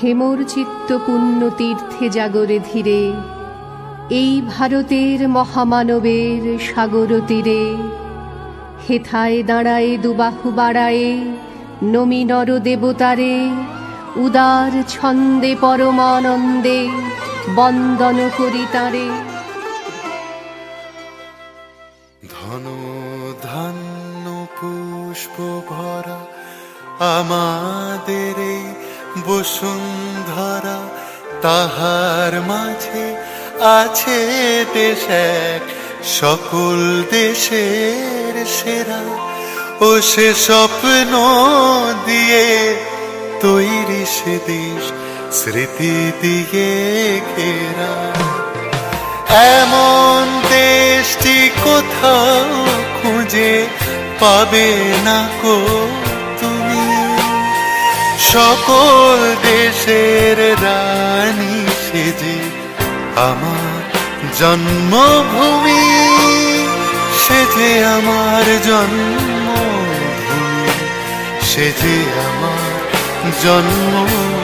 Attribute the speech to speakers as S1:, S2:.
S1: হেমর চিত্ত পুণ্য তীর্থে জাগরে ধীরে, এই ভারতের মহামানবের সাগর তীরে। হেথায় দাঁড়ায়ে দুবাহু বাড়ায়ে, নমি নর দেবতারে, উদার ছন্দে পরমানন্দে বন্দন করি তারে।
S2: ধন ধান্য পুষ্প ভরা আমাদের এই বসুন্ধরা, তাহার মাঝে আছে দেশ এক সকল দেশের সেরা। ও সে স্বপ্ন দিয়ে তৈরি সে দেশ স্মৃতি দিয়ে ঘেরা। এমন দেশটি কোথাও খুঁজে পাবে না কো তুমি, সকল দেশের রানী সেজে আমার জন্মভূমি, সেজে আমার জন্মভূমি, সেজে আমার জন্মভূমি।